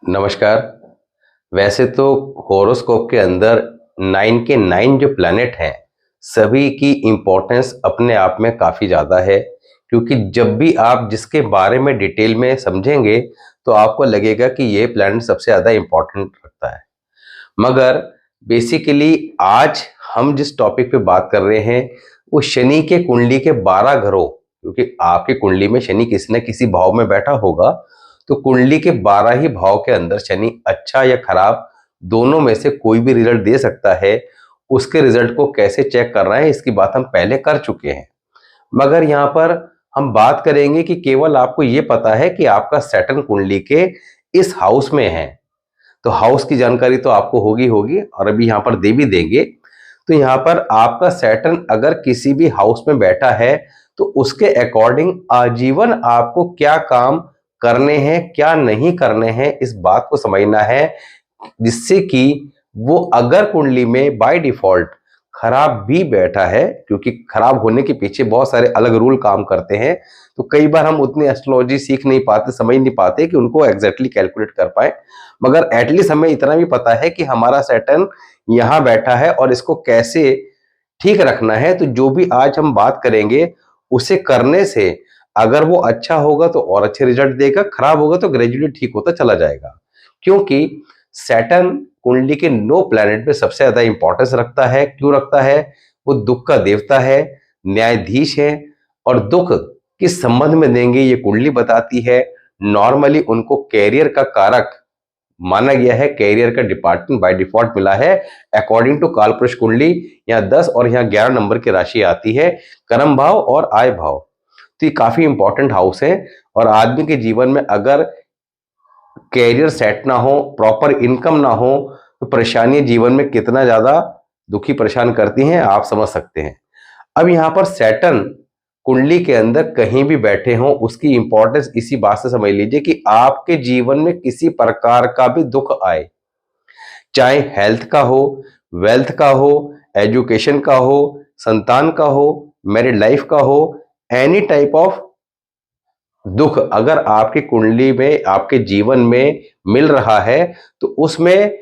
नमस्कार। वैसे तो हॉरोस्कोप के अंदर 9 के 9 जो प्लैनेट हैं सभी की इम्पोर्टेंस अपने आप में काफ़ी ज़्यादा है, क्योंकि जब भी आप जिसके बारे में डिटेल में समझेंगे तो आपको लगेगा कि ये प्लैनेट सबसे ज़्यादा इम्पोर्टेंट रखता है। मगर बेसिकली आज हम जिस टॉपिक पे बात कर रहे हैं वो शनि के कुंडली के 12 घरों, क्योंकि आपकी कुंडली में शनि किसी न किसी भाव में बैठा होगा, तो कुंडली के 12 ही भाव के अंदर शनि अच्छा या खराब दोनों में से कोई भी रिजल्ट दे सकता है। उसके रिजल्ट को कैसे चेक करना है इसकी बात हम पहले कर चुके हैं, मगर यहाँ पर हम बात करेंगे कि केवल आपको ये पता है कि आपका सैटर्न कुंडली के इस हाउस में है, तो हाउस की जानकारी तो आपको होगी होगी और अभी यहाँ पर दे भी देंगे। तो यहाँ पर आपका सैटर्न अगर किसी भी हाउस में बैठा है तो उसके अकॉर्डिंग आजीवन आपको क्या काम करने हैं क्या नहीं करने हैं इस बात को समझना है, जिससे कि वो अगर कुंडली में बाय डिफॉल्ट खराब भी बैठा है, क्योंकि खराब होने के पीछे बहुत सारे अलग रूल काम करते हैं, तो कई बार हम उतनी एस्ट्रोलॉजी सीख नहीं पाते, समझ नहीं पाते कि उनको एग्जैक्टली कैलकुलेट कर पाए। मगर एटलीस्ट हमें इतना भी पता है कि हमारा सैटर्न यहाँ बैठा है और इसको कैसे ठीक रखना है। तो जो भी आज हम बात करेंगे उसे करने से अगर वो अच्छा होगा तो और अच्छे रिजल्ट देगा, खराब होगा तो ग्रेजुअली ठीक होता चला जाएगा। क्योंकि सैटर्न कुंडली के 9 प्लैनेट में सबसे ज्यादा इंपॉर्टेंस रखता है। क्यों रखता है? वो दुख का देवता है, न्यायाधीश है, और दुख किस संबंध में देंगे ये कुंडली बताती है। नॉर्मली उनको कैरियर का कारक माना गया है, कैरियर का डिपार्टमेंट बाय डिफॉल्ट मिला है अकॉर्डिंग टू कालपुरुष कुंडली। यहाँ 10 और यहाँ 11 नंबर की राशि आती है, कर्म भाव और आय भाव। तो ये काफी इंपॉर्टेंट हाउस है, और आदमी के जीवन में अगर कैरियर सेट ना हो, प्रॉपर इनकम ना हो, तो परेशानी जीवन में कितना ज्यादा दुखी परेशान करती हैं आप समझ सकते हैं। अब यहाँ पर सैटर्न कुंडली के अंदर कहीं भी बैठे हों उसकी इंपॉर्टेंस इसी बात से समझ लीजिए कि आपके जीवन में किसी प्रकार का भी दुख आए, चाहे हेल्थ का हो, वेल्थ का हो, एजुकेशन का हो, संतान का हो, मैरिड लाइफ का हो, एनी टाइप ऑफ दुख अगर आपकी कुंडली में आपके जीवन में मिल रहा है तो उसमें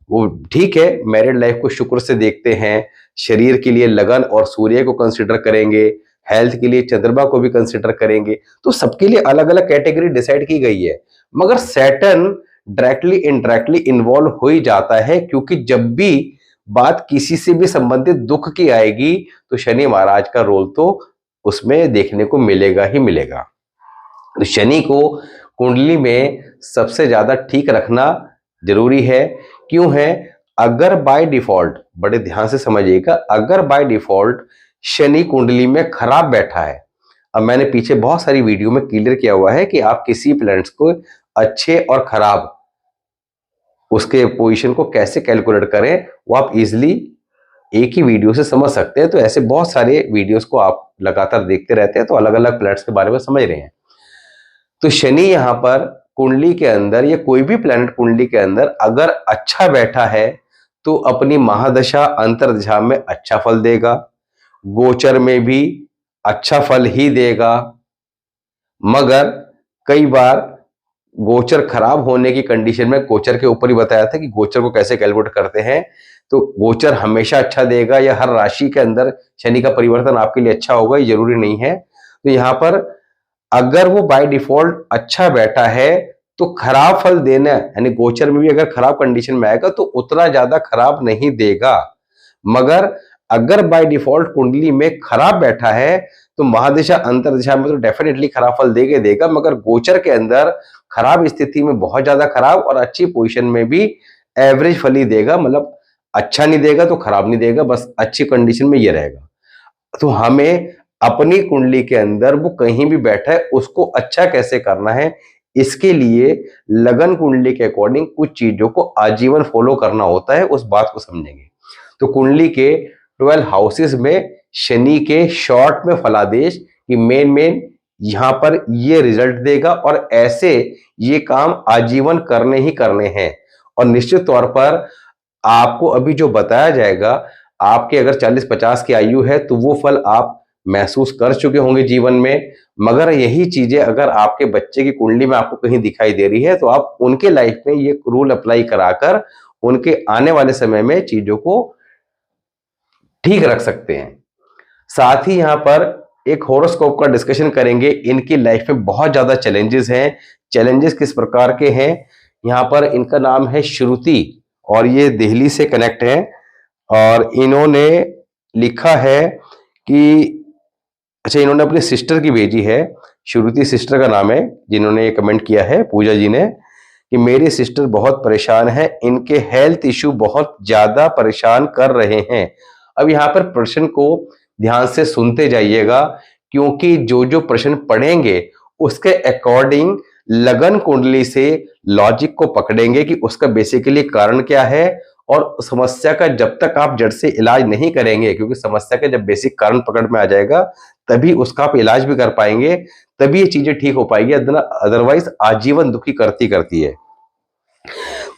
वो ठीक है, मैरिड लाइफ को शुक्र से देखते हैं, शरीर के लिए लगन और सूर्य को कंसिडर करेंगे, हेल्थ के लिए चंद्रमा को भी कंसिडर करेंगे, तो सबके लिए अलग अलग कैटेगरी डिसाइड की गई है। मगर सैटर्न डायरेक्टली इनडायरेक्टली इन्वॉल्व हो ही जाता है, क्योंकि जब भी बात किसी से भी संबंधित दुख की आएगी तो शनि महाराज का रोल तो उसमें देखने को मिलेगा ही मिलेगा। तो शनि को कुंडली में सबसे ज्यादा ठीक रखना जरूरी है। क्यों है? अगर बाय डिफॉल्ट, बड़े ध्यान से समझिएगा, अगर बाय डिफॉल्ट शनि कुंडली में खराब बैठा है, अब मैंने पीछे बहुत सारी वीडियो में क्लियर किया हुआ है कि आप किसी प्लैनेट्स को अच्छे और खराब उसके पोजीशन को कैसे कैलकुलेट करें, वो आप इजिली एक ही वीडियो से समझ सकते हैं। तो ऐसे बहुत सारे वीडियोस को आप लगातार देखते रहते हैं तो अलग अलग प्लैनेट्स के बारे में समझ रहे हैं। तो शनि यहाँ पर कुंडली के अंदर या कोई भी प्लैनेट कुंडली के अंदर अगर अच्छा बैठा है तो अपनी महादशा अंतर्दशा में अच्छा फल देगा, गोचर में भी अच्छा फल ही देगा। मगर कई बार गोचर खराब होने की कंडीशन में, गोचर के ऊपर ही बताया था कि गोचर को कैसे कैलकुलेट करते हैं, तो गोचर हमेशा अच्छा देगा या हर राशि के अंदर शनि का परिवर्तन आपके लिए अच्छा होगा ये जरूरी नहीं है। तो यहाँ पर अगर वो बाय डिफॉल्ट अच्छा बैठा है तो खराब फल देना, यानी गोचर में भी अगर खराब कंडीशन में आएगा तो उतना ज्यादा खराब नहीं देगा। मगर अगर बाय डिफॉल्ट कुंडली में खराब बैठा है तो महादशा अंतर्दशा में तो डेफिनेटली खराब फल देगा देगा, मगर गोचर के अंदर खराब स्थिति में बहुत ज्यादा खराब और अच्छी पोजीशन में भी एवरेज फल ही देगा। मतलब अच्छा नहीं देगा तो खराब नहीं देगा, बस अच्छी कंडीशन में ये रहेगा। तो हमें अपनी कुंडली के अंदर वो कहीं भी बैठा है उसको अच्छा कैसे करना है, इसके लिए लगन कुंडली के अकॉर्डिंग कुछ चीजों को आजीवन फॉलो करना होता है, उस बात को समझेंगे। तो कुंडली के 12 हाउसेस में शनि के शॉर्ट में फलादेश कि मेन यहां पर ये रिजल्ट देगा और ऐसे ये काम आजीवन करने ही करने हैं। और निश्चित तौर पर आपको अभी जो बताया जाएगा, आपके अगर 40-50 की आयु है तो वो फल आप महसूस कर चुके होंगे जीवन में, मगर यही चीजें अगर आपके बच्चे की कुंडली में आपको कहीं दिखाई दे रही है तो आप उनके लाइफ में ये रूल अप्लाई कराकर उनके आने वाले समय में चीजों को ठीक रख सकते हैं। साथ ही यहां पर एक होरोस्कोप का डिस्कशन करेंगे। इनकी लाइफ में बहुत ज्यादा चैलेंजेस हैं। चैलेंजेस किस प्रकार के हैं? यहाँ पर इनका नाम है श्रुति और ये दिल्ली से कनेक्ट है और इन्होंने लिखा है कि अच्छा, इन्होंने अपनी सिस्टर की भेजी है। श्रुति सिस्टर का नाम है जिन्होंने ये कमेंट किया है, पूजा जी ने, कि मेरी सिस्टर बहुत परेशान है, इनके हेल्थ इश्यू बहुत ज्यादा परेशान कर रहे हैं। अब यहाँ पर प्रश्न को ध्यान से सुनते जाइएगा क्योंकि जो जो प्रश्न पढ़ेंगे उसके अकॉर्डिंग लगन कुंडली से लॉजिक को पकड़ेंगे कि उसका बेसिकली कारण क्या है और समस्या का जब तक आप जड़ से इलाज नहीं करेंगे, क्योंकि समस्या का जब बेसिक कारण पकड़ में आ जाएगा तभी उसका आप इलाज भी कर पाएंगे, तभी ये चीजें ठीक हो पाएगी, अदरवाइज आजीवन दुखी करती करती है।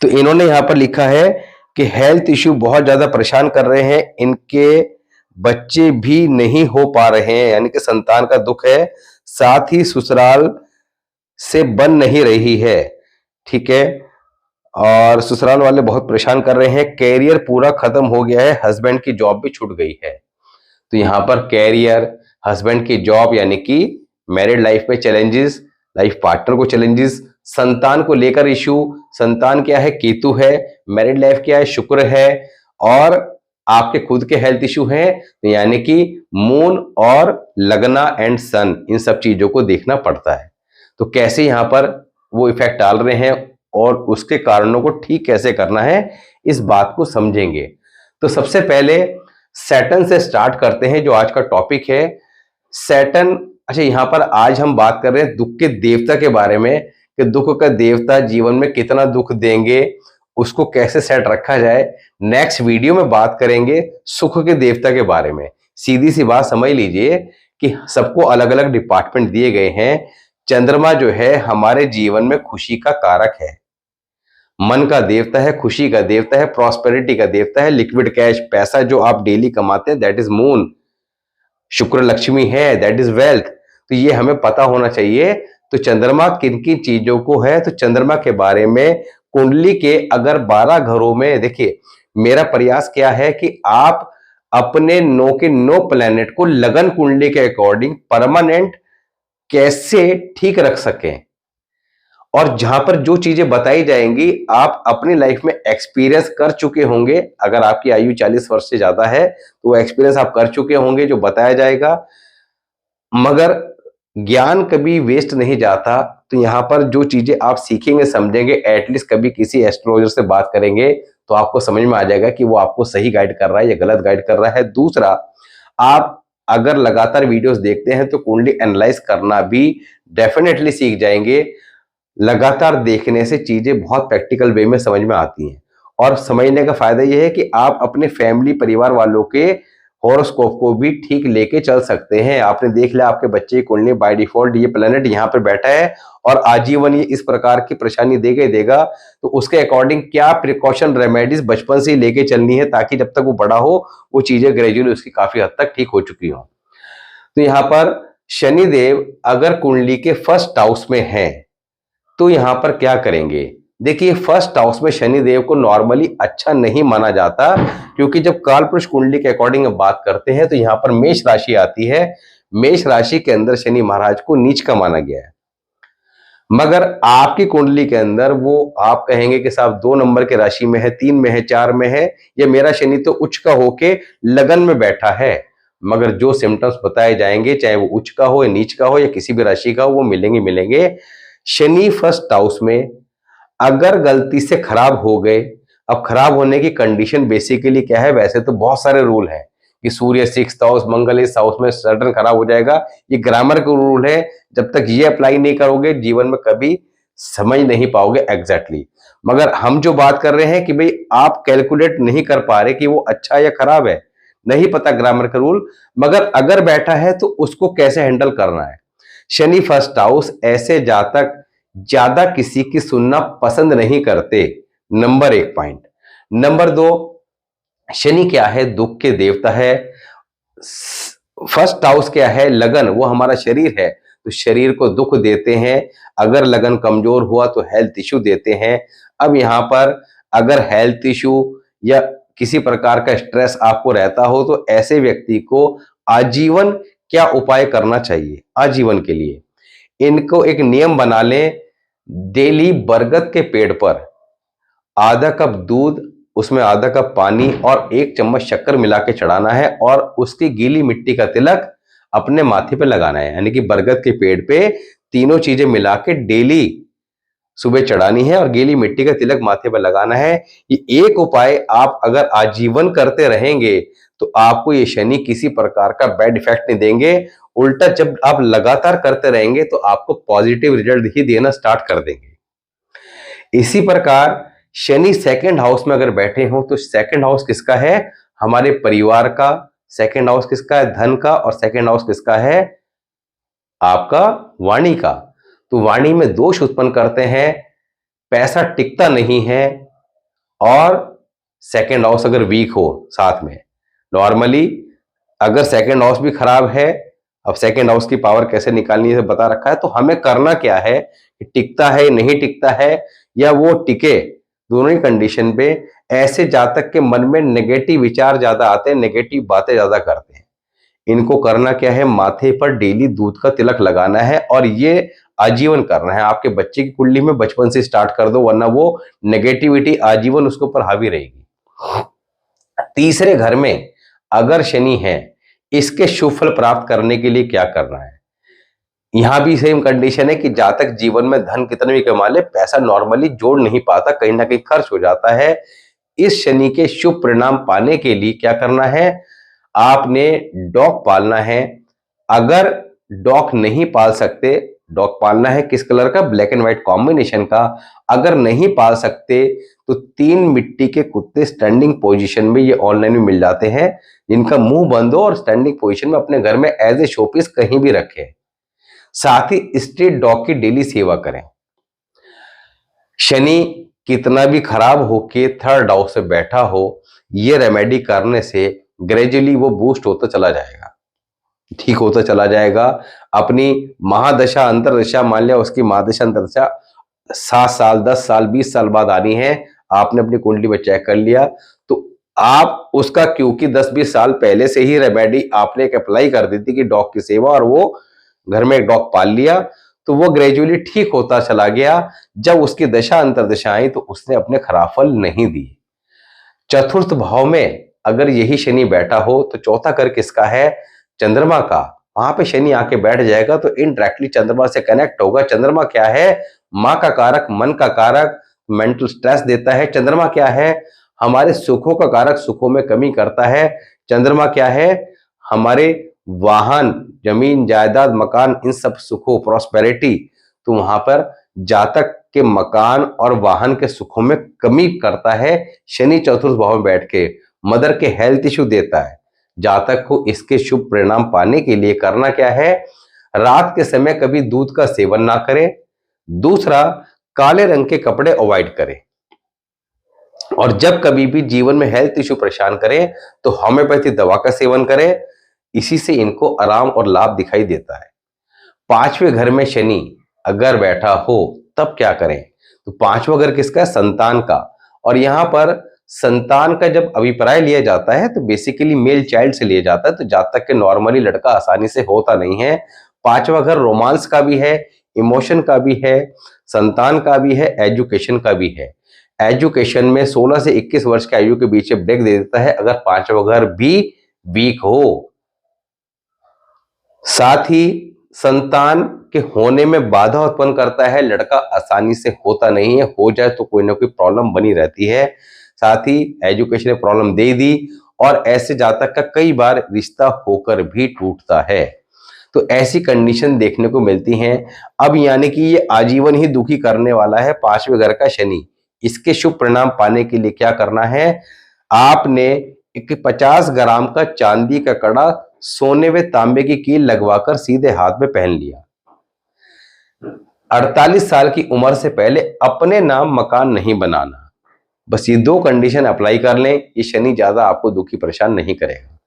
तो इन्होंने यहां पर लिखा है कि हेल्थ इश्यू बहुत ज्यादा परेशान कर रहे हैं, इनके बच्चे भी नहीं हो पा रहे हैं, यानी कि संतान का दुख है, साथ ही ससुराल से बन नहीं रही है। ठीक है, और ससुराल वाले बहुत परेशान कर रहे हैं, कैरियर पूरा खत्म हो गया है, हस्बैंड की जॉब भी छूट गई है। तो यहाँ पर कैरियर, हस्बैंड की जॉब यानी कि मैरिड लाइफ में चैलेंजेस, लाइफ पार्टनर को चैलेंजेस, संतान को लेकर इश्यू, संतान क्या है? केतु है, मैरिड लाइफ क्या है? शुक्र है, और आपके खुद के हेल्थ इश्यू हैं तो यानी कि मून और लगना एंड सन, इन सब चीजों को देखना पड़ता है। तो कैसे यहाँ पर वो इफेक्ट डाल रहे हैं और उसके कारणों को ठीक कैसे करना है, इस बात को समझेंगे। तो सबसे पहले सैटर्न से स्टार्ट करते हैं जो आज का टॉपिक है। सैटर्न, अच्छा, यहाँ पर आज हम बात कर रहे हैं दुख के देवता के बारे में कि दुख का देवता जीवन में कितना दुख देंगे, उसको कैसे सेट रखा जाए। नेक्स्ट वीडियो में बात करेंगे सुख के देवता के बारे में। सीधी सी बात समझ लीजिए कि सबको अलग अलग डिपार्टमेंट दिए गए हैं। चंद्रमा जो है हमारे जीवन में खुशी का कारक है, मन का देवता है, खुशी का देवता है, प्रॉस्पेरिटी का देवता है, लिक्विड कैश, पैसा जो आप डेली कमाते हैं, दैट इज मून। शुक्र लक्ष्मी है, दैट इज वेल्थ। तो ये हमें पता होना चाहिए। तो चंद्रमा किन किन चीजों को है, तो चंद्रमा के बारे में कुंडली के अगर 12 घरों में, देखिए मेरा प्रयास क्या है कि आप अपने 9 के 9 प्लैनेट को लगन कुंडली के अकॉर्डिंग परमानेंट कैसे ठीक रख सकें, और जहां पर जो चीजें बताई जाएंगी आप अपनी लाइफ में एक्सपीरियंस कर चुके होंगे। अगर आपकी आयु 40 वर्ष से ज्यादा है तो वो एक्सपीरियंस आप कर चुके होंगे जो बताया जाएगा। मगर ज्ञान कभी वेस्ट नहीं जाता, तो यहाँ पर जो चीजें आप सीखेंगे समझेंगे, एटलीस्ट कभी किसी एस्ट्रोलॉजर से बात करेंगे तो आपको समझ में आ जाएगा कि वो आपको सही गाइड कर रहा है या गलत गाइड कर रहा है। दूसरा, आप अगर लगातार वीडियोस देखते हैं तो कुंडली एनालाइज करना भी डेफिनेटली सीख जाएंगे। लगातार देखने से चीजें बहुत प्रैक्टिकल वे में समझ में आती हैं, और समझने का फायदा यह है कि आप अपने फैमिली परिवार वालों के हॉरोस्कोप को भी ठीक लेके चल सकते हैं। आपने देख लिया आपके बच्चे की कुंडली बाय डिफॉल्ट ये प्लेनेट यहाँ पर बैठा है और आजीवन ये इस प्रकार की परेशानी देगा ही देगा, तो उसके अकॉर्डिंग क्या प्रिकॉशन रेमेडीज बचपन से ही लेके चलनी है ताकि जब तक वो बड़ा हो वो चीजें ग्रेजुअली उसकी काफी हद तक ठीक हो चुकी हो। तो यहाँ पर शनिदेव अगर कुंडली के फर्स्ट हाउस में है तो यहां पर क्या करेंगे? देखिए, फर्स्ट हाउस में शनिदेव को नॉर्मली अच्छा नहीं माना जाता, क्योंकि जब कालपुरुष कुंडली के अकॉर्डिंग बात करते हैं तो यहां पर मेष राशि आती है। मेष राशि के अंदर शनि महाराज को नीच का माना गया है। मगर आपकी कुंडली के अंदर वो आप कहेंगे कि साहब 2 नंबर के राशि में है, 3 में है, 4 में है, या मेरा शनि तो उच्च का होके लगन में बैठा है। मगर जो सिम्टम्स बताए जाएंगे, चाहे वो उच्च का हो या नीच का हो या किसी भी राशि का हो, वो मिलेंगे। शनि फर्स्ट हाउस में अगर गलती से खराब हो गए, अब खराब होने की कंडीशन बेसिकली क्या है? वैसे तो बहुत सारे रूल हैं कि सूर्य 6th हाउस, मंगल इस हाउस में सडन खराब हो जाएगा, ये ग्रामर का रूल है। जब तक ये अप्लाई नहीं करोगे जीवन में कभी समझ नहीं पाओगे एग्जैक्टली। मगर हम जो बात कर रहे हैं कि भाई आप कैलकुलेट नहीं कर पा रहे कि वो अच्छा या खराब है, नहीं पता ग्रामर का रूल, मगर अगर बैठा है तो उसको कैसे हैंडल करना है। शनि फर्स्ट हाउस, ऐसे जातक ज्यादा किसी की सुनना पसंद नहीं करते, नंबर 1 पॉइंट। नंबर 2, शनि क्या है? दुख के देवता है। फर्स्ट हाउस क्या है? लगन, वो हमारा शरीर है। तो शरीर को दुख देते हैं, अगर लगन कमजोर हुआ तो हेल्थ इश्यू देते हैं। अब यहाँ पर अगर हेल्थ इश्यू या किसी प्रकार का स्ट्रेस आपको रहता हो तो ऐसे व्यक्ति को आजीवन क्या उपाय करना चाहिए आजीवन के लिए? इनको एक नियम बना लें, डेली बरगद के पेड़ पर आधा कप दूध, उसमें आधा कप पानी और 1 चम्मच शक्कर मिला के चढ़ाना है और उसकी गीली मिट्टी का तिलक अपने माथे पे लगाना है। यानी कि बरगद के पेड़ पे तीनों चीजें मिला के डेली सुबह चढ़ानी है और गीली मिट्टी का तिलक माथे पर लगाना है। ये एक उपाय आप अगर आजीवन करते रहेंगे तो आपको ये शनि किसी प्रकार का बैड इफेक्ट नहीं देंगे। उल्टा जब आप लगातार करते रहेंगे तो आपको पॉजिटिव रिजल्ट ही देना स्टार्ट कर देंगे। इसी प्रकार शनि सेकंड हाउस में अगर बैठे हो तो सेकंड हाउस किसका है? हमारे परिवार का। सेकंड हाउस किसका है? धन का। और सेकंड हाउस किसका है? आपका वाणी का। तो वाणी में दोष उत्पन्न करते हैं, पैसा टिकता नहीं है। और सेकंड हाउस अगर वीक हो साथ में, नॉर्मली अगर सेकंड हाउस भी खराब है, अब सेकंड हाउस की पावर कैसे निकालनी है बता रखा है, तो हमें करना क्या है कि टिकता है नहीं टिकता है या वो टिके, दोनों ही कंडीशन पे ऐसे जातक के मन में नेगेटिव विचार ज्यादा आते हैं, नेगेटिव बातें ज्यादा करते हैं। इनको करना क्या है? माथे पर डेली दूध का तिलक लगाना है और ये आजीवन करना है। आपके बच्चे की कुंडली में बचपन से स्टार्ट कर दो, वरना वो नेगेटिविटी आजीवन उसके ऊपर हावी रहेगी। तीसरे घर में अगर शनि है, इसके शुभ फल प्राप्त करने के लिए क्या करना है? यहां भी सेम कंडीशन है कि जातक जीवन में धन कितना भी कमा ले, पैसा नॉर्मली जोड़ नहीं पाता, कहीं ना कहीं खर्च हो जाता है। इस शनि के शुभ परिणाम पाने के लिए क्या करना है? आपने डॉग पालना है। अगर डॉग नहीं पाल सकते, डॉग पालना है किस कलर का? ब्लैक एंड व्हाइट कॉम्बिनेशन का। अगर नहीं पाल सकते तो 3 मिट्टी के कुत्ते स्टैंडिंग पोजीशन में, ये ऑनलाइन में मिल जाते हैं, जिनका मुंह बंद हो और स्टैंडिंग पोजीशन में अपने घर में एज ए शोपीस कहीं भी रखें। साथ ही स्ट्रीट डॉग की डेली सेवा करें। शनि कितना भी खराब होके थर्ड हाउस से बैठा हो, ये रेमेडी करने से ग्रेजुअली वो बूस्ट होता चला जाएगा, ठीक होता चला जाएगा। अपनी महादशा अंतरदशा, मान लिया उसकी महादशा अंतरदशा 7 साल 10 साल 20 साल बाद आनी है, आपने अपनी कुंडली में चेक कर लिया, तो आप उसका, क्योंकि 10-20 साल पहले से ही रेमेडी आपने एक अप्लाई कर दी थी कि डॉग की सेवा, और वो घर में एक डॉग पाल लिया, तो वो ग्रेजुअली ठीक होता चला गया। जब उसकी दशा अंतरदशा आई तो उसने अपने खराब फल नहीं दिए। चतुर्थ भाव में अगर यही शनि बैठा हो तो चौथा घर किसका है? चंद्रमा का। वहां पे शनि आके बैठ जाएगा तो इनडायरेक्टली चंद्रमा से कनेक्ट होगा। चंद्रमा क्या है? माँ का कारक, मन का कारक, मेंटल स्ट्रेस देता है। चंद्रमा क्या है? हमारे सुखों का कारक, सुखों में कमी करता है। चंद्रमा क्या है? हमारे वाहन, जमीन जायदाद, मकान, इन सब सुखों, प्रॉस्पेरिटी। तो वहां पर जातक के मकान और वाहन के सुखों में कमी करता है। शनि चतुर्थ भाव में बैठ के मदर के हेल्थ इश्यू देता है। जातक को इसके शुभ परिणाम पाने के लिए करना क्या है? रात के समय कभी दूध का सेवन ना करें। दूसरा, काले रंग के कपड़े अवॉइड करें। और जब कभी भी जीवन में हेल्थ इश्यू परेशान करें तो होम्योपैथी दवा का सेवन करें। इसी से इनको आराम और लाभ दिखाई देता है। 5वें घर में शनि अगर बैठा हो तब क्या करें? तो 5वां घर किसका है? संतान का। और यहां पर संतान का जब अभिप्राय लिया जाता है तो बेसिकली मेल चाइल्ड से लिया जाता है, तो जातक के नॉर्मली लड़का आसानी से होता नहीं है। 5वां घर रोमांस का भी है, इमोशन का भी है, संतान का भी है, एजुकेशन का भी है। एजुकेशन में 16 से 21 वर्ष की आयु के बीच ब्रेक दे देता है अगर 5वां घर भी वीक हो। साथ ही संतान के होने में बाधा उत्पन्न करता है। लड़का आसानी से होता नहीं है, हो जाए तो कोई ना कोई प्रॉब्लम बनी रहती है। साथ ही एजुकेशन में प्रॉब्लम दे दी, और ऐसे जातक का कई बार रिश्ता होकर भी टूटता है। तो ऐसी कंडीशन देखने को मिलती हैं। अब यानी कि ये आजीवन ही दुखी करने वाला है 5वें घर का शनि। इसके शुभ परिणाम पाने के लिए क्या करना है? आपने एक 50 ग्राम का चांदी का कड़ा सोने व तांबे की कील लगवाकर सीधे हाथ में पहन लिया। 48 साल की उम्र से पहले अपने नाम मकान नहीं बनाना। बस ये 2 कंडीशन अप्लाई कर लें, ये शनि ज्यादा आपको दुखी परेशान नहीं करेगा।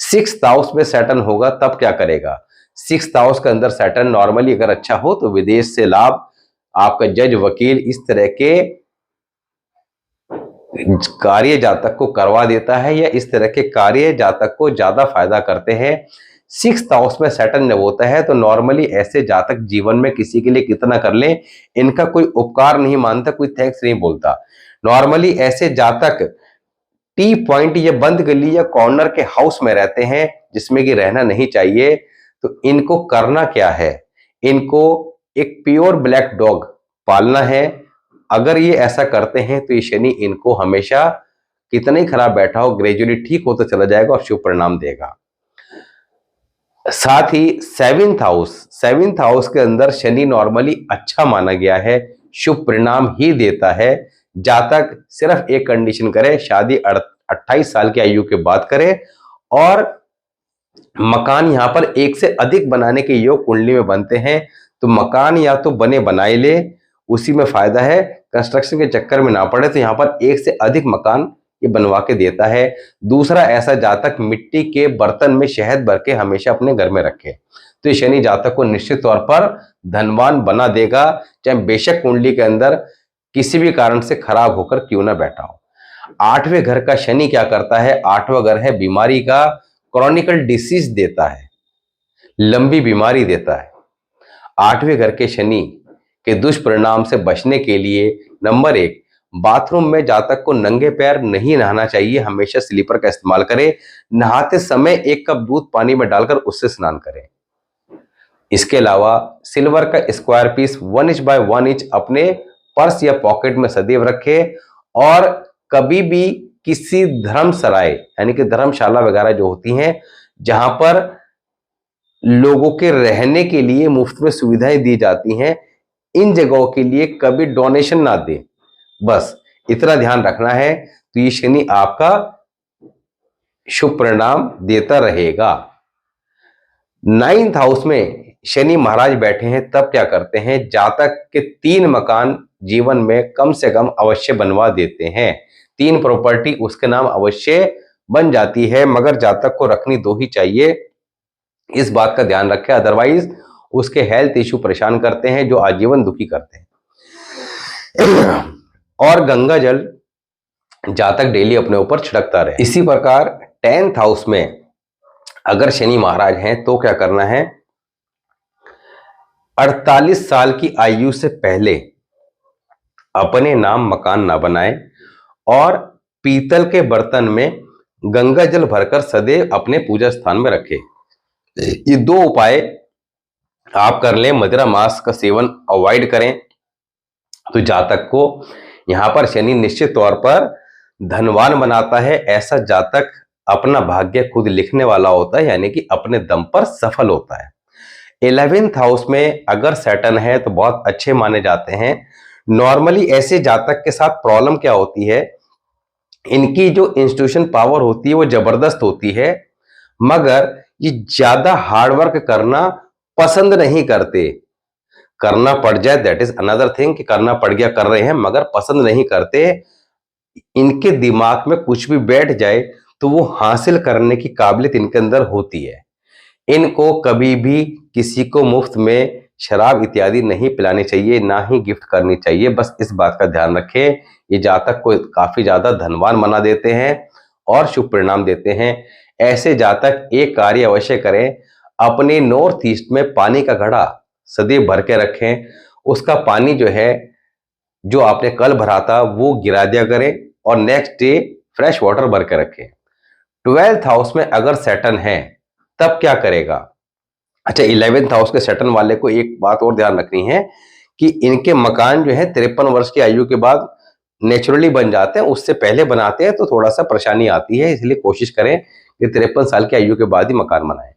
6th हाउस में सैटर्न होगा तब क्या करेगा? 6th हाउस के अंदर सैटर्न नॉर्मली अगर अच्छा हो तो विदेश से लाभ, आपका जज वकील इस तरह के कार्य जातक को करवा देता है, या इस तरह के कार्य जातक को ज्यादा फायदा करते हैं। 6th हाउस में सैटर्न जब होता है तो नॉर्मली ऐसे जातक जीवन में किसी के लिए कितना कर ले, इनका कोई उपकार नहीं मानता, कोई थैंक्स नहीं बोलता। नॉर्मली ऐसे जातक टी पॉइंट या बंद गली या कॉर्नर के हाउस में रहते हैं जिसमें कि रहना नहीं चाहिए। तो इनको करना क्या है, इनको एक प्योर ब्लैक डॉग पालना है। अगर ये ऐसा करते हैं तो ये शनि इनको हमेशा कितना ही खराब बैठा हो ग्रेजुअली ठीक होता चला जाएगा और शुभ परिणाम देगा। साथ ही 7th हाउस के अंदर शनि नॉर्मली अच्छा माना गया है, शुभ परिणाम ही देता है। जातक सिर्फ एक कंडीशन करे, शादी 28 साल की आयु के बाद करे और मकान यहां पर एक से अधिक बनाने के योग कुंडली में बनते हैं तो मकान या तो बने बनाए ले, उसी में फायदा है। कंस्ट्रक्शन के चक्कर में ना पड़े तो यहां पर एक से अधिक मकान ये बनवा के देता है। दूसरा, ऐसा जातक मिट्टी के बर्तन में शहद भर के हमेशा अपने घर में रखे तो ये शनि जातक को निश्चित तौर पर धनवान बना देगा, चाहे बेशक कुंडली के अंदर किसी भी कारण से खराब होकर क्यों ना बैठा हो। 8वें घर का शनि क्या करता है, 8वां घर है बीमारी का, क्रॉनिकल डिसीज देता है, लंबी बीमारी देता है। 8वें घर के शनि के दुष्परिणाम से बचने के लिए नंबर 1, बाथरूम में जातक को नंगे पैर नहीं नहाना चाहिए, हमेशा स्लीपर का इस्तेमाल करें। नहाते समय 1 कप दूध पानी में डालकर उससे स्नान करें। इसके अलावा सिल्वर का square piece 1 inch by 1 inch अपने पर्स या पॉकेट में सदैव रखें और कभी भी किसी धर्मसराय यानी कि धर्मशाला वगैरह जो होती हैं जहां पर लोगों के रहने के लिए मुफ्त में सुविधाएं दी जाती हैं, इन जगहों के लिए कभी डोनेशन ना दें, बस इतना ध्यान रखना है। तो ये शनि आपका शुभ परिणाम देता रहेगा। 9th हाउस में शनि महाराज बैठे हैं तब क्या करते हैं, जातक के 3 मकान जीवन में कम से कम अवश्य बनवा देते हैं। 3 प्रॉपर्टी उसके नाम अवश्य बन जाती है, मगर जातक को रखनी 2 ही चाहिए, इस बात का ध्यान रखें, अदरवाइज उसके हेल्थ इश्यू परेशान करते हैं जो आजीवन दुखी करते हैं। और गंगा जल जातक डेली अपने ऊपर छिड़कता रहे। इसी प्रकार 10th हाउस में अगर शनि महाराज हैं तो क्या करना है, 48 साल की आयु से पहले अपने नाम मकान ना बनाए और पीतल के बर्तन में गंगा जल भरकर सदैव अपने पूजा स्थान में रखे। ये 2 उपाय आप कर लें, मदिरा मांस का सेवन अवॉइड करें तो जातक को यहां पर शनि निश्चित तौर पर धनवान बनाता है। ऐसा जातक अपना भाग्य खुद लिखने वाला होता है, यानी कि अपने दम पर सफल होता है। 11th हाउस में अगर सैटर्न है तो बहुत अच्छे माने जाते हैं। नॉर्मली ऐसे जातक के साथ प्रॉब्लम क्या होती है, इनकी जो इंस्टीट्यूशन पावर होती है वो जबरदस्त होती है, मगर ये ज्यादा हार्डवर्क करना पसंद नहीं करते। करना पड़ जाए दैट इज अनदर थिंग, कि करना पड़ गया कर रहे हैं, मगर पसंद नहीं करते। इनके दिमाग में कुछ भी बैठ जाए तो वो हासिल करने की काबिलियत इनके अंदर होती है। इनको कभी भी किसी को मुफ्त में शराब इत्यादि नहीं पिलानी चाहिए, ना ही गिफ्ट करनी चाहिए, बस इस बात का ध्यान रखें। ये जातक को काफी ज्यादा धनवान बना देते हैं और शुभ परिणाम देते हैं। ऐसे जातक एक कार्य अवश्य करें, अपने नॉर्थ ईस्ट में पानी का घड़ा सदैव भर के रखें। उसका पानी जो है, जो आपने कल भरा था वो गिरा दिया करें और नेक्स्ट डे फ्रेश वाटर भर के रखें। 12th हाउस में अगर सैटर्न है तब क्या करेगा। अच्छा, 11th हाउस के सैटर्न वाले को एक बात और ध्यान रखनी है कि इनके मकान जो है 53 वर्ष की आयु के बाद नेचुरली बन जाते हैं, उससे पहले बनाते हैं तो थोड़ा सा परेशानी आती है, इसलिए कोशिश करें कि 53 साल की आयु के बाद ही मकान बनाएं।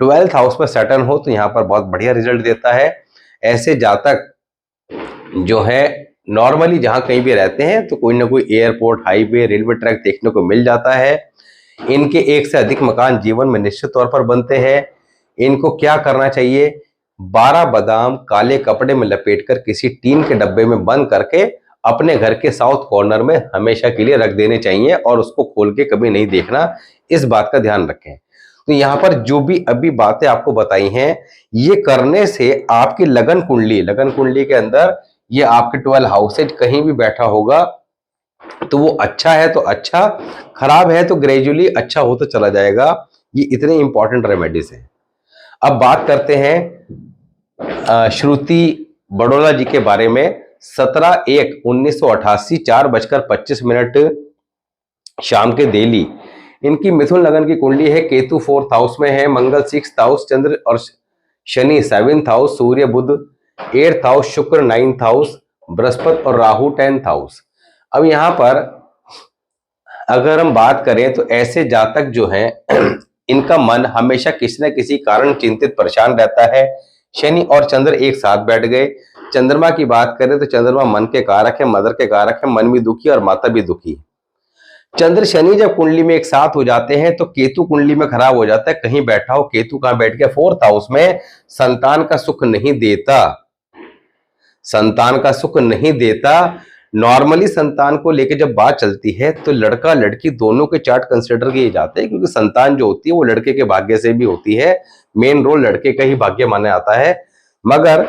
12th हाउस में सैटर्न हो तो यहाँ पर बहुत बढ़िया रिजल्ट देता है। ऐसे जातक जो है नॉर्मली जहां कहीं भी रहते हैं तो कोई ना कोई एयरपोर्ट, हाईवे, रेलवे ट्रैक देखने को मिल जाता है। इनके 1 से अधिक मकान जीवन में निश्चित तौर पर बनते हैं। इनको क्या करना चाहिए, 12 बादाम काले कपड़े में लपेटकर किसी टीन के डब्बे में बंद करके अपने घर के साउथ कॉर्नर में हमेशा के लिए रख देने चाहिए और उसको खोल के कभी नहीं देखना, इस बात का ध्यान रखें। तो यहाँ पर जो भी अभी बातें आपको बताई हैं, ये करने से आपकी लगन कुंडली के अंदर ये आपके 12 हाउसेज कहीं भी बैठा होगा तो वो अच्छा है तो अच्छा, खराब है तो ग्रेजुअली अच्छा होता चला जाएगा। ये इतने इंपॉर्टेंट रेमेडीज हैं। अब बात करते हैं श्रुति बड़ोला जी के बारे में। 17/1/1988 4:25 शाम के दिल्ली। इनकी मिथुन लगन की कुंडली है। केतु 4th हाउस में है, मंगल 6th हाउस, चंद्र और शनि 7th हाउस, सूर्य बुध 8th हाउस, शुक्र 9th हाउस, बृहस्पति और राहु 10th हाउस। अब यहां पर अगर हम बात करें तो ऐसे जातक जो हैं इनका मन हमेशा किसी न किसी कारण चिंतित परेशान रहता है। शनि और चंद्र एक साथ बैठ गए। चंद्रमा की बात करें तो चंद्रमा मन के कारक है, मदर के कारक है, मन भी दुखी और माता भी दुखी। चंद्र शनि जब कुंडली में एक साथ हो जाते हैं तो केतु कुंडली में खराब हो जाता है। कहीं बैठा हो, केतु कहां बैठ गया? 4th हाउस में। संतान का सुख नहीं देता, संतान का सुख नहीं देता। नॉर्मली संतान को लेकर जब बात चलती है तो लड़का लड़की दोनों के चार्ट कंसिडर किए जाते हैं, क्योंकि संतान जो होती है वो लड़के के भाग्य से भी होती है। मेन रोल लड़के का ही भाग्य माना जाता है। मगर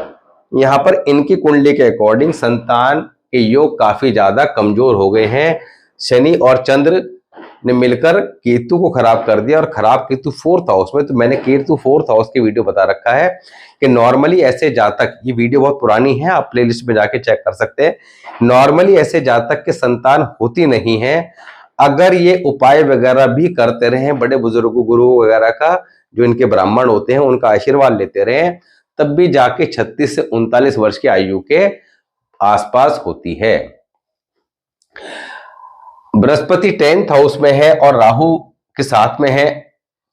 यहाँ पर इनकी कुंडली के अकॉर्डिंग संतान के योग काफी ज्यादा कमजोर हो गए हैं। शनि और चंद्र ने मिलकर केतु को खराब कर दिया, और खराब केतु 4th हाउस में। तो मैंने केतु 4th हाउस की वीडियो बता रखा है कि नॉर्मली ऐसे जातक, ये वीडियो बहुत पुरानी है, आप प्लेलिस्ट में जाके चेक कर सकते हैं। नॉर्मली ऐसे जातक के संतान होती नहीं है। अगर ये उपाय वगैरह भी करते रहे, बड़े बुजुर्गों गुरु वगैरह का, जो इनके ब्राह्मण होते हैं उनका आशीर्वाद लेते रहे, तब भी जाके 36 से 39 वर्ष की आयु के आसपास होती है। बृहस्पति 10th हाउस में है और राहु के साथ में है,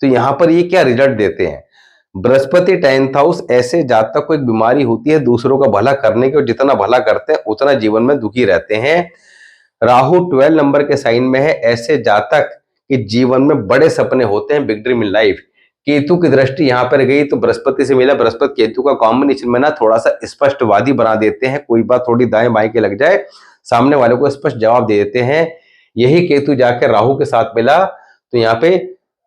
तो यहां पर ये क्या रिजल्ट देते हैं? बृहस्पति 10th हाउस, ऐसे जातक को एक बीमारी होती है दूसरों का भला करने की, और जितना भला करते हैं उतना जीवन में दुखी रहते हैं। राहु 12 नंबर के साइन में है। ऐसे जातक के जीवन में बड़े सपने होते हैं, big dream in life. Ketu की दृष्टि यहां पर गई तो बृहस्पति से मिला। बृहस्पति केतु का कॉम्बिनेशन में ना थोड़ा सा स्पष्टवादी बना देते हैं। कोई बात थोड़ी दाएं बाएं के लग जाए, सामने वाले को स्पष्ट जवाब दे देते हैं। यही केतु जाकर राहु के साथ मिला तो यहाँ पे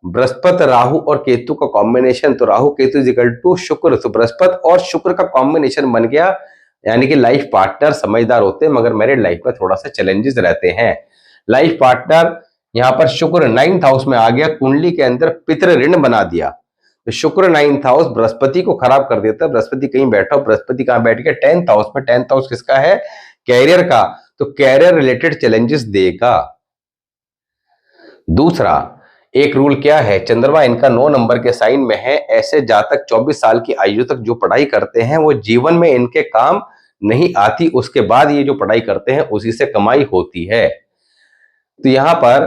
बृहस्पति राहु और केतु का कॉम्बिनेशन, तो Rahu Ketu is equal to Shukra. तो बृहस्पति और शुक्र का कॉम्बिनेशन बन गया, यानी कि लाइफ पार्टनर समझदार होते हैं, मगर मैरिड लाइफ में थोड़ा सा चैलेंजेस रहते हैं। लाइफ पार्टनर यहाँ पर शुक्र 9th हाउस में आ गया, कुंडली के अंदर पितृ ऋण बना दिया। तो शुक्र 9th हाउस बृहस्पति को खराब कर देता है। बृहस्पति कहीं बैठा हो, बृहस्पति कहां बैठ गया? 10th हाउस में। 10th हाउस किसका है? कैरियर का। तो कैरियर रिलेटेड चैलेंजेस देगा। दूसरा एक रूल क्या है? चंद्रमा इनका 9 नंबर के साइन में है। ऐसे जातक 24 साल की आयु तक जो पढ़ाई करते हैं वो जीवन में इनके काम नहीं आती, उसके बाद ये जो पढ़ाई करते हैं उसी से कमाई होती है। तो यहां पर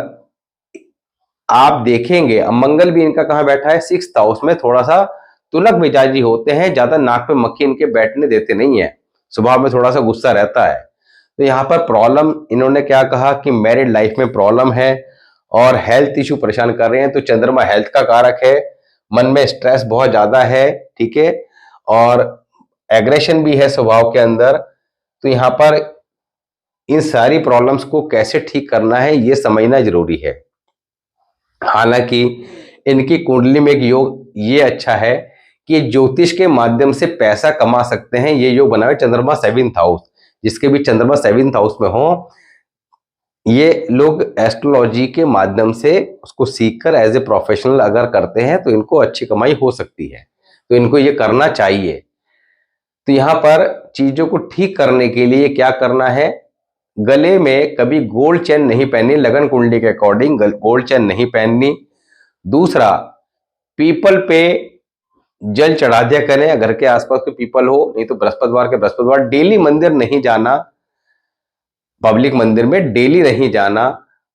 आप देखेंगे मंगल भी इनका कहां बैठा है? 6th हाउस में। थोड़ा सा तुनक मिजाजी होते हैं, ज्यादा नाक पे मक्खी इनके बैठने देते नहीं है, स्वभाव में थोड़ा सा गुस्सा रहता है। तो यहाँ पर प्रॉब्लम इन्होंने क्या कहा कि मैरिड लाइफ में प्रॉब्लम है और हेल्थ इशू परेशान कर रहे हैं। तो चंद्रमा हेल्थ का कारक है, मन में स्ट्रेस बहुत ज्यादा है, ठीक है, और एग्रेशन भी है स्वभाव के अंदर। तो यहाँ पर इन सारी प्रॉब्लम्स को कैसे ठीक करना है ये समझना जरूरी है। हालांकि इनकी कुंडली में एक योग ये अच्छा है कि ज्योतिष के माध्यम से पैसा कमा सकते हैं। ये योग बना हुआ चंद्रमा 7th हाउस, जिसके भी चंद्रमा 7th हाउस में हो, ये लोग एस्ट्रोलॉजी के माध्यम से उसको सीखकर एज ए प्रोफेशनल अगर करते हैं तो इनको अच्छी कमाई हो सकती है। तो इनको ये करना चाहिए। तो यहाँ पर चीजों को ठीक करने के लिए क्या करना है? गले में कभी गोल्ड चेन नहीं पहननी, लगन कुंडली के अकॉर्डिंग गोल्ड चेन नहीं पहननी। दूसरा, पीपल पे जल चढ़ा दिया करें, घर के आसपास कोई पीपल हो, नहीं तो बृहस्पतिवार के बृहस्पतिवार। डेली मंदिर नहीं जाना, पब्लिक मंदिर में डेली नहीं जाना।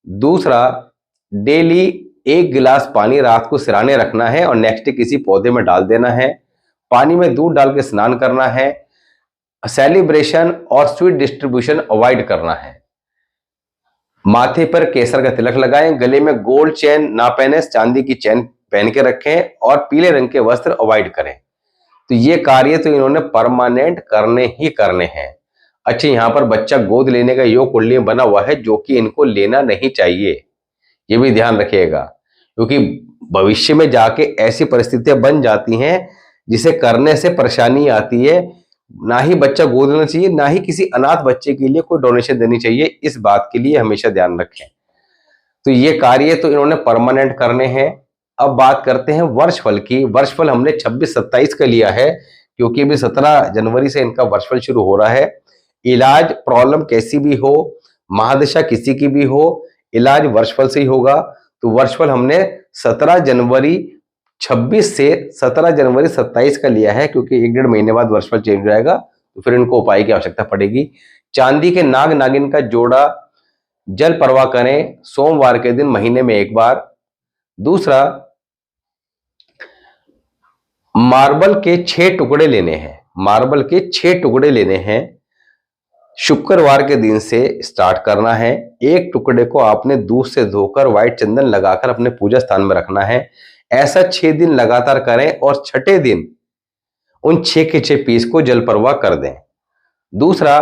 दूसरा, डेली 1 गिलास पानी रात को सिराने रखना है और नेक्स्ट डे किसी पौधे में डाल देना है। पानी में दूध डाल के स्नान करना है। सेलिब्रेशन और स्वीट डिस्ट्रीब्यूशन अवॉइड करना है। माथे पर केसर का तिलक लगाएं। गले में गोल्ड चेन ना पहने, चांदी की चेन पहन के रखें और पीले रंग के वस्त्र अवॉइड करें। तो ये कार्य तो इन्होंने परमानेंट करने ही करने हैं। अच्छा, यहाँ पर बच्चा गोद लेने का योग कुंडली में बना हुआ है, जो कि इनको लेना नहीं चाहिए, ये भी ध्यान रखिएगा, क्योंकि भविष्य में जाके ऐसी परिस्थितियां बन जाती हैं जिसे करने से परेशानी आती है। ना ही बच्चा गोद लेना चाहिए, ना ही किसी अनाथ बच्चे के लिए कोई डोनेशन देनी चाहिए। इस बात के लिए हमेशा ध्यान रखें। तो ये कार्य तो इन्होंने परमानेंट करने हैं। अब बात करते हैं वर्षफल की। वर्षफल हमने 26-27 का लिया है क्योंकि अभी 17 जनवरी से इनका वर्षफल शुरू हो रहा है। इलाज प्रॉब्लम कैसी भी हो, महादशा किसी की भी हो, इलाज वर्षफल से ही होगा। तो वर्षफल हमने 17 जनवरी 26 से 17 जनवरी 27 का लिया है क्योंकि 1-1.5 महीने बाद वर्षफल चेंज हो जाएगा, तो फिर इनको उपाय की आवश्यकता पड़ेगी। चांदी के नाग नागिन का जोड़ा जल परवाह करें सोमवार के दिन महीने में एक बार। दूसरा, मार्बल के 6 टुकड़े लेने हैं। मार्बल के 6 टुकड़े लेने हैं। शुक्रवार के दिन से स्टार्ट करना है। एक टुकड़े को आपने दूध से धोकर व्हाइट चंदन लगाकर अपने पूजा स्थान में रखना है। ऐसा 6 दिन लगातार करें और छठे दिन उन 6 के 6 पीस को जल परवाह कर दें। दूसरा,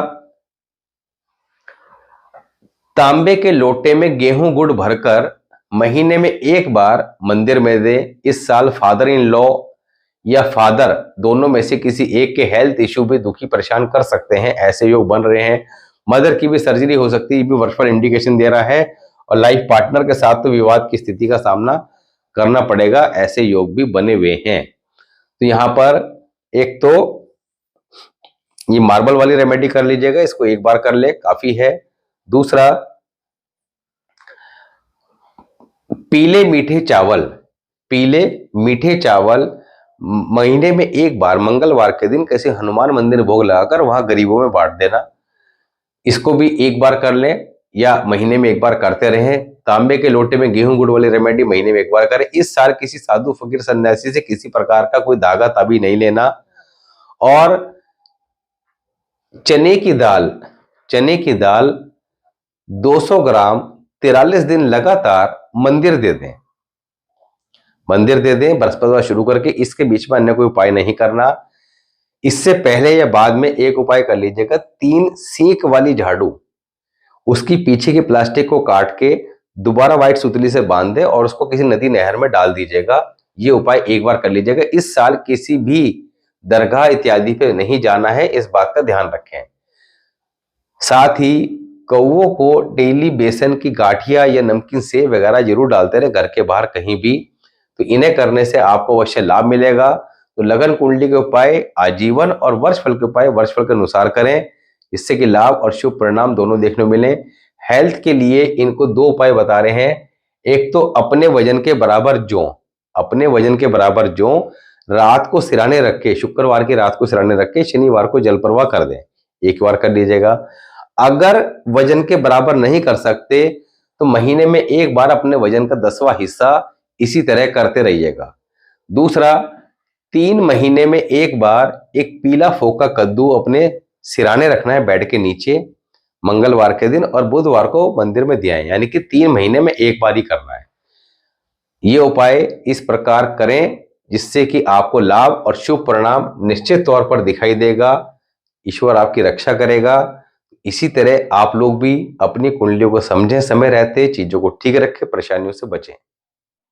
तांबे के लोटे में गेहूं गुड़ भरकर महीने में एक बार मंदिर में दें। इस साल फादर इन लॉ या फादर दोनों में से किसी एक के हेल्थ इश्यू भी दुखी परेशान कर सकते हैं, ऐसे योग बन रहे हैं। मदर की भी सर्जरी हो सकती है, ये भी वर्षफल इंडिकेशन दे रहा है। और लाइफ पार्टनर के साथ तो विवाद की स्थिति का सामना करना पड़ेगा, ऐसे योग भी बने हुए हैं। तो यहां पर एक तो ये मार्बल वाली रेमेडी कर लीजिएगा, इसको एक बार कर ले काफी है। दूसरा, पीले मीठे चावल, पीले मीठे चावल महीने में एक बार मंगलवार के दिन कैसे हनुमान मंदिर भोग लगाकर वहां गरीबों में बांट देना। इसको भी एक बार कर लें या महीने में एक बार करते रहें। तांबे के लोटे में गेहूं गुड़ वाली रेमेडी महीने में एक बार करें। इस साल किसी साधु फकीर सन्यासी से किसी प्रकार का कोई धागा ताबी नहीं लेना। और चने की दाल 200 ग्राम 43 दिन लगातार मंदिर दे दें। बृहस्पतिवार शुरू करके। इसके बीच में अन्य कोई उपाय नहीं करना। इससे पहले या बाद में एक उपाय कर लीजिएगा, 3 सीख वाली झाड़ू, उसकी पीछे की प्लास्टिक को काट के दोबारा व्हाइट सुतली से बांध दे और उसको किसी नदी नहर में डाल दीजिएगा। ये उपाय एक बार कर लीजिएगा। इस साल किसी भी दरगाह इत्यादि पे नहीं जाना है, इस बात का ध्यान रखें। साथ ही कौवों को डेली बेसन की गाठिया या नमकीन सेव वगैरह जरूर डालते रहे घर के बाहर कहीं भी। तो इन्हें करने से आपको अवश्य लाभ मिलेगा। तो लगन कुंडली के उपाय आजीवन और वर्षफल के उपाय वर्षफल के अनुसार करें, इससे कि लाभ और शुभ परिणाम दोनों देखने को मिले। हेल्थ के लिए इनको 2 उपाय बता रहे हैं। एक तो अपने वजन के बराबर जौ रात को सिराने रख के, शुक्रवार की रात को सिराने रख के शनिवार को जल परवाह कर दें। एक बार कर लीजिएगा। अगर वजन के बराबर नहीं कर सकते तो महीने में एक बार अपने वजन का 10वां हिस्सा इसी तरह करते रहिएगा। दूसरा, 3 महीने में एक बार एक पीला फोका कद्दू अपने सिराने रखना है बेड के नीचे मंगलवार के दिन और बुधवार को मंदिर में दिया है, यानी कि 3 महीने में एक बार ही करना है। ये उपाय इस प्रकार करें जिससे कि आपको लाभ और शुभ परिणाम निश्चित तौर पर दिखाई देगा। ईश्वर आपकी रक्षा करेगा। इसी तरह आप लोग भी अपनी कुंडलियों को समझें, समय रहते चीजों को ठीक रखें, परेशानियों से बचें।